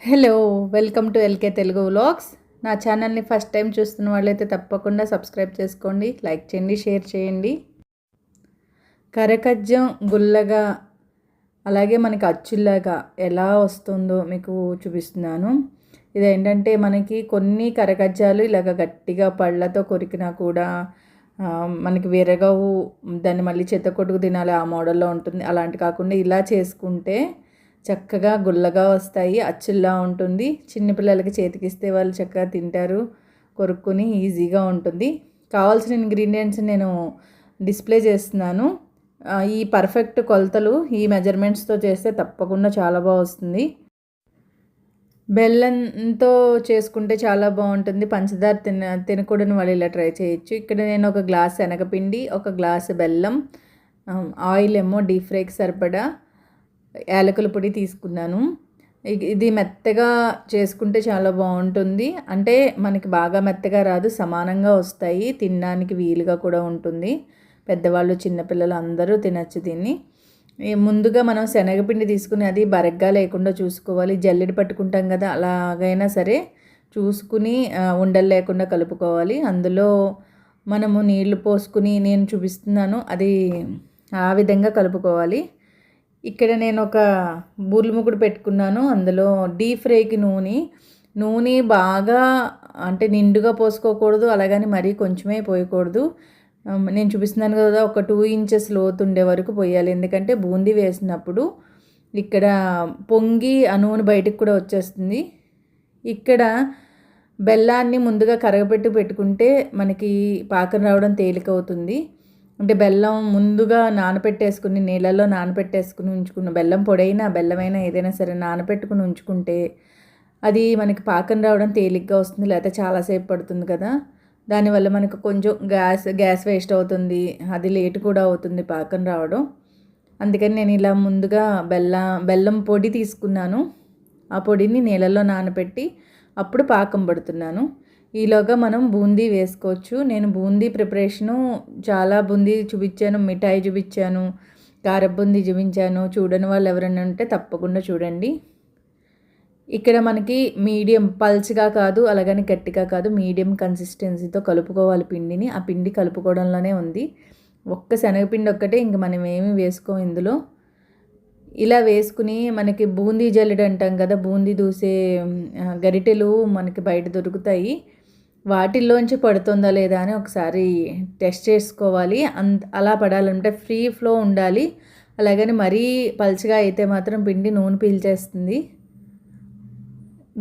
Hello, welcome to LK Telugu vlogs. నా ఛానల్ని first time చూస్తున్న వాళ్ళైతే తప్పకుండా సబ్స్క్రైబ్ చేసుకోండి, లైక్ చేయండి, షేర్ చేయండి. కరకజ్జం గుల్లగా అలాగే మనకి అచ్చుల్లాగా ఎలా వస్తుందో మీకు చూపిస్తున్నాను. ఇదేంటంటే మనకి కొన్ని కరకజ్జాలు ఇలాగ గట్టిగా పళ్ళతో కొరికినా కూడా మనకి విరగవు, దాన్ని మళ్ళీ చెత్తకొట్టుకు తినాలి ఆ మోడల్లో ఉంటుంది. అలాంటి కాకుండా ఇలా చేసుకుంటే చక్కగా గుల్లగా వస్తాయి, అచ్చుల్లా ఉంటుంది. చిన్నపిల్లలకి చేతికిస్తే వాళ్ళు చక్కగా తింటారు, కొరుక్కుని ఈజీగా ఉంటుంది. కావాల్సిన ఇంగ్రీడియంట్స్ నేను డిస్ప్లే చేస్తున్నాను. ఈ పర్ఫెక్ట్ కొలతలు ఈ మెజర్మెంట్స్తో చేస్తే తప్పకుండా చాలా బాగా వస్తుంది. బెల్లంతో చేసుకుంటే చాలా బాగుంటుంది. పంచదార తినకూడని వాళ్ళు ఇలా ట్రై చేయొచ్చు. ఇక్కడ నేను ఒక గ్లాస్ శనగపిండి, ఒక గ్లాసు బెల్లం, ఆయిల్ ఏమో డీప్ ఫ్రైకి సరిపడా, యాలకుల పొడి తీసుకున్నాను. ఇది మెత్తగా చేసుకుంటే చాలా బాగుంటుంది. అంటే మనకి బాగా మెత్తగా రాదు, సమానంగా వస్తాయి, తినడానికి వీలుగా కూడా ఉంటుంది. పెద్దవాళ్ళు చిన్నపిల్లలు అందరూ తినచ్చు దీన్ని. ముందుగా మనం శనగపిండి తీసుకుని అది బరగ్గా లేకుండా చూసుకోవాలి. జల్లెడ పట్టుకుంటాం కదా, అలాగైనా సరే చూసుకుని ఉండలు లేకుండా కలుపుకోవాలి. అందులో మనము నీళ్లు పోసుకుని నేను చూపిస్తున్నాను, అది ఆ విధంగా కలుపుకోవాలి. ఇక్కడ నేను ఒక బూర్లు ముగ్గుడు పెట్టుకున్నాను. అందులో డీప్ ఫ్రైకి నూనె బాగా అంటే నిండుగా పోసుకోకూడదు, అలాగని మరీ కొంచెమే పోయకూడదు. నేను చూపిస్తున్నాను కదా, ఒక 2 ఇంచెస్ లోతు ఉండే వరకు పోయాలి. ఎందుకంటే బూందీ వేసినప్పుడు ఇక్కడ పొంగి ఆ నూనె బయటకు కూడా వచ్చేస్తుంది. ఇక్కడ బెల్లాన్ని ముందుగా కరగపెట్టి పెట్టుకుంటే మనకి పాకం రావడం తేలికవుతుంది. అంటే బెల్లం ముందుగా నానపెట్టేసుకుని, నీళ్ళల్లో నానపెట్టేసుకుని ఉంచుకున్న బెల్లం పొడైనా బెల్లమైనా ఏదైనా సరే నానపెట్టుకుని ఉంచుకుంటే అది మనకి పాకం రావడం తేలిగ్గా వస్తుంది. లేకపోతే చాలాసేపు పడుతుంది కదా, దానివల్ల మనకు కొంచెం గ్యాస్ వేస్ట్ అవుతుంది, అది లేట్ కూడా అవుతుంది పాకం రావడం. అందుకని నేను ఇలా ముందుగా బెల్లం పొడి తీసుకున్నాను. ఆ పొడిని నీళ్ళల్లో నానపెట్టి అప్పుడు పాకం పడుతున్నాను. ఈలోగా మనం బూందీ వేసుకోవచ్చు. నేను బూందీ ప్రిపరేషను చాలా బూందీ చూపించాను, మిఠాయి చూపించాను, కారపు బూందీ చూపించాను. చూడని వాళ్ళు ఎవరైనా ఉంటే తప్పకుండా చూడండి. ఇక్కడ మనకి మీడియం పల్చగా కాదు, అలాగని గట్టిగా కాదు, మీడియం కన్సిస్టెన్సీతో కలుపుకోవాలి పిండిని. ఆ పిండి కలుపుకోవడంలోనే ఉంది. ఒక్క శనగపిండి ఒక్కటే, ఇంక మనం ఏమి వేసుకోం ఇందులో. ఇలా వేసుకుని మనకి బూందీ జల్లెడ అంటాం కదా, బూందీ దూసే గరిటెలు మనకి బయట దొరుకుతాయి. వాటిల్లోంచి పడుతుందా లేదా అని ఒకసారి టెస్ట్ చేసుకోవాలి. అలా పడాలంటే ఫ్రీ ఫ్లో ఉండాలి. అలాగని మరీ పల్చగా అయితే మాత్రం పిండి నూనె పీల్చేస్తుంది.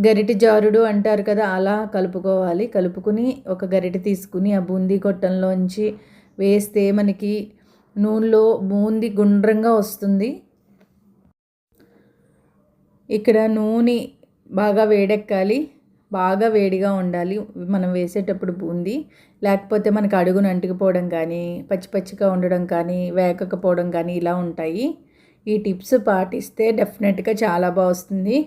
గరిటె జారుడు అంటారు కదా, అలా కలుపుకోవాలి. కలుపుకుని ఒక గరిటె తీసుకుని ఆ బూందీ గొట్టంలోంచి వేస్తే మనకి నూనెలో బూందీ గుండ్రంగా వస్తుంది. ఇక్కడ నూనె బాగా వేడెక్కాలి, బాగా వేడిగా ఉండాలి మనం వేసేటప్పుడు బూందీ. లేకపోతే మనకు అడుగున అంటుకుపోవడం కానీ, పచ్చి పచ్చిగా ఉండడం కానీ, వేగకపోవడం కానీ ఇలా ఉంటాయి. ఈ టిప్స్ పాటిస్తే డెఫినెట్గా చాలా బాగా వస్తుంది.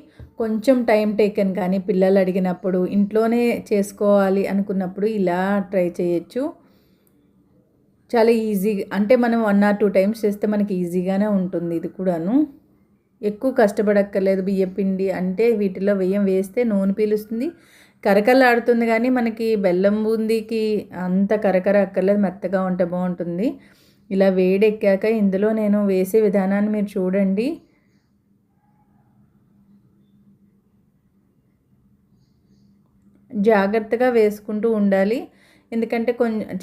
కొంచెం టైం టేకన్ కానీ, పిల్లలు అడిగినప్పుడు, ఇంట్లోనే చేసుకోవాలి అనుకున్నప్పుడు ఇలా ట్రై చేయొచ్చు. చాలా ఈజీగా, అంటే మనం 1 or 2 టైమ్స్ చేస్తే మనకి ఈజీగానే ఉంటుంది. ఇది కూడాను ఎక్కువ కష్టపడక్కర్లేదు. బియ్యపిండి అంటే వీటిలో వేస్తే నూనె పీలుస్తుంది, కరకరలాడుతుంది. కానీ మనకి బెల్లం బూందీకి అంత కరకర అక్కర్లేదు, మెత్తగా ఉంటే బాగుంటుంది. ఇలా వేడెక్కాక ఇందులో నేను వేసే విధానాన్ని మీరు చూడండి. జాగ్రత్తగా వేసుకుంటూ ఉండాలి. ఎందుకంటే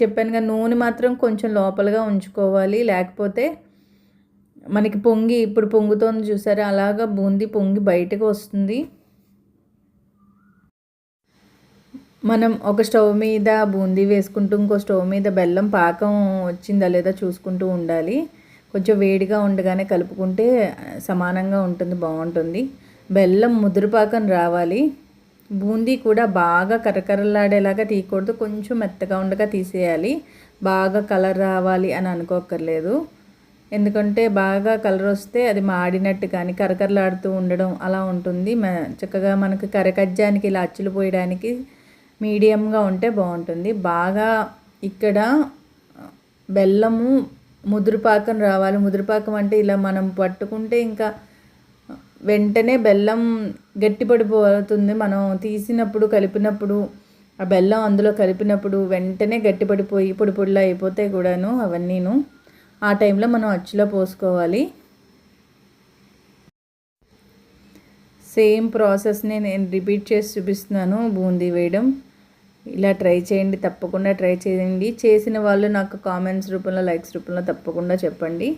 చెప్పానుగా, నూనె మాత్రం కొంచెం లోపలగా ఉంచుకోవాలి. లేకపోతే మనకి ఇప్పుడు పొంగుతోంది చూసారా, అలాగా బూందీ పొంగి బయటకు వస్తుంది. మనం ఒక స్టవ్ మీద బూందీ వేసుకుంటూ ఇంకో స్టవ్ మీద బెల్లం పాకం వచ్చిందా లేదా చూసుకుంటూ ఉండాలి. కొంచెం వేడిగా ఉండగానే కలుపుకుంటే సమానంగా ఉంటుంది, బాగుంటుంది. బెల్లం ముదురుపాకం రావాలి. బూందీ కూడా బాగా కరకరలాడేలాగా తీయకూడదు, కొంచెం మెత్తగా ఉండగా తీసేయాలి. బాగా కలర్ రావాలి అని అనుకోక్కర్లేదు. ఎందుకంటే బాగా కలర్ వస్తే అది మాడినట్టు కానీ కరకరలాడుతూ ఉండడం అలా ఉంటుంది. చక్కగా మనకు కరకజ్జానికి ఇలా అచ్చులు పోయడానికి మీడియంగా ఉంటే బాగుంటుంది. బాగా ఇక్కడ బెల్లము ముదురుపాకం రావాలి. ముదురుపాకం అంటే ఇలా మనం పట్టుకుంటే ఇంకా వెంటనే బెల్లం గట్టిపడిపోతుంది. మనం తీసినప్పుడు కలిపినప్పుడు ఆ బెల్లం అందులో కలిపినప్పుడు వెంటనే గట్టిపడిపోయి పొడి పొడిలా అయిపోతాయి కూడాను అవన్నీను. ఆ టైంలో మనం అచ్చులో పోసుకోవాలి. సేమ్ ప్రాసెస్ని నేను రిపీట్ చేసి చూపిస్తున్నాను బూందీ వేయడం. ఇలా ట్రై చేయండి, తప్పకుండా ట్రై చేయండి. చేసిన వాళ్ళు నాకు కామెంట్స్ రూపంలో, లైక్స్ రూపంలో తప్పకుండా చెప్పండి.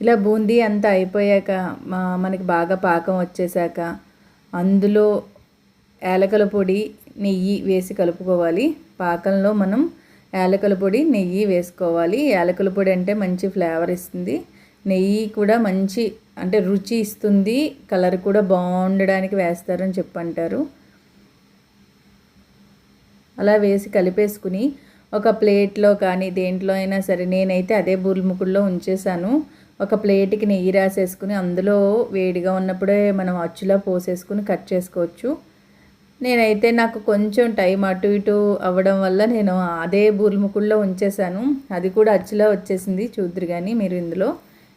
ఇలా బూందీ అంతా అయిపోయాక మనకి బాగా పాకం వచ్చేసాక అందులో యాలకుల పొడి, నెయ్యి వేసి కలుపుకోవాలి. పాకంలో మనం యాలకుల పొడి, నెయ్యి వేసుకోవాలి. యాలకుల పొడి అంటే మంచి ఫ్లేవర్ ఇస్తుంది. నెయ్యి కూడా మంచి అంటే రుచి ఇస్తుంది. కలర్ కూడా బాగుండడానికి వేస్తారని చెప్పంటారు. అలా వేసి కలిపేసుకుని ఒక ప్లేట్లో కానీ దేంట్లో అయినా సరే, నేనైతే అదే బూర్లముకుల్లో ఉంచేసాను. ఒక ప్లేట్కి నెయ్యి రాసేసుకుని అందులో వేడిగా ఉన్నప్పుడే మనం అచ్చులా పోసేసుకుని కట్ చేసుకోవచ్చు. నేనైతే నాకు కొంచెం టైం అటు ఇటు అవ్వడం వల్ల నేను అదే బూర్లముకుల్లో ఉంచేసాను. అది కూడా అచ్చులా వచ్చేసింది. చూద్దరు కానీ మీరు ఇందులో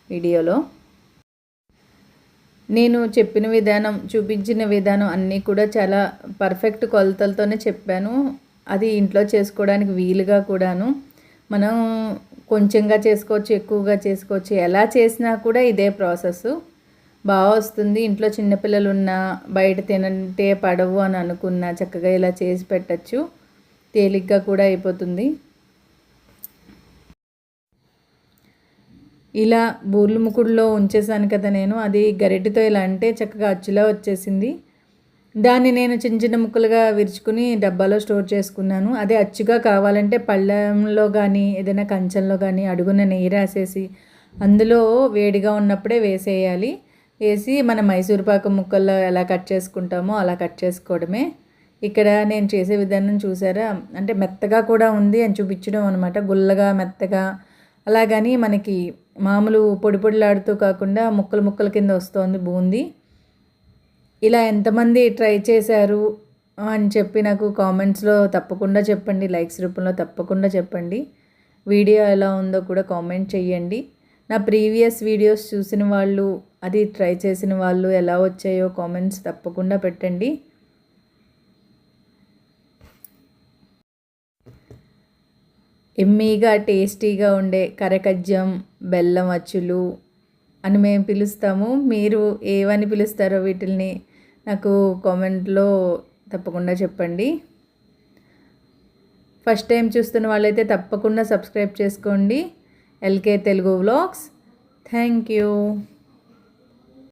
వీడియోలో నేను చెప్పిన విధానం, చూపించిన విధానం అన్నీ కూడా చాలా పర్ఫెక్ట్ కొలతలతోనే చెప్పాను. అది ఇంట్లో చేసుకోవడానికి వీలుగా కూడాను. మనం కొంచెంగా చేసుకోవచ్చు, ఎక్కువగా చేసుకోవచ్చు. ఎలా చేసినా కూడా ఇదే ప్రాసెస్ బాగా వస్తుంది. ఇంట్లో చిన్నపిల్లలు ఉన్నా, బయట తినంటే పడవు అని అనుకున్నా చక్కగా ఇలా చేసి పెట్టచ్చు. తేలిగ్గా కూడా అయిపోతుంది. ఇలా బూర్లముకుడులో ఉంచేసాను కదా నేను. అది గరిటెతో ఇలా అంటే చక్కగా అచ్చులా వచ్చేసింది. దాన్ని నేను చిన్న చిన్న ముక్కలుగా విరుచుకుని డబ్బాలో స్టోర్ చేసుకున్నాను. అదే అచ్చుగా కావాలంటే పళ్ళెంలో కానీ ఏదైనా కంచంలో కానీ అడుగున నెయ్యి రాసేసి అందులో వేడిగా ఉన్నప్పుడే వేసేయాలి. వేసి మన మైసూర్ పాకు ముక్కల్లో ఎలా కట్ చేసుకుంటామో అలా కట్ చేసుకోవడమే. ఇక్కడ నేను చేసే విధానం చూసారా, అంటే మెత్తగా కూడా ఉంది అని చూపించడం అనమాట. గుల్లగా మెత్తగా అలాగని మనకి మామూలు పొడి పొడిలాడుతూ కాకుండా ముక్కలు ముక్కల కింద వస్తుంది బూందీ. ఇలా ఎంతమంది ట్రై చేశారు అని చెప్పి నాకు కామెంట్స్లో తప్పకుండా చెప్పండి. లైక్స్ రూపంలో తప్పకుండా చెప్పండి. వీడియో ఎలా ఉందో కూడా కామెంట్ చేయండి. నా ప్రీవియస్ వీడియోస్ చూసిన వాళ్ళు, అది ట్రై చేసిన వాళ్ళు ఎలా వచ్చాయో కామెంట్స్ తప్పకుండా పెట్టండి. ఎమ్మీగా టేస్టీగా ఉండే కరకజ్జం, బెల్లం అచ్చులు అని మేము పిలుస్తాము. మీరు ఏవని పిలుస్తారో వీటిల్ని నాకు కామెంట్లో తప్పకుండా చెప్పండి. ఫస్ట్ టైం చూస్తున్న వాళ్ళైతే తప్పకుండా సబ్స్క్రైబ్ చేసుకోండి. LK Telugu vlogs. Thank you.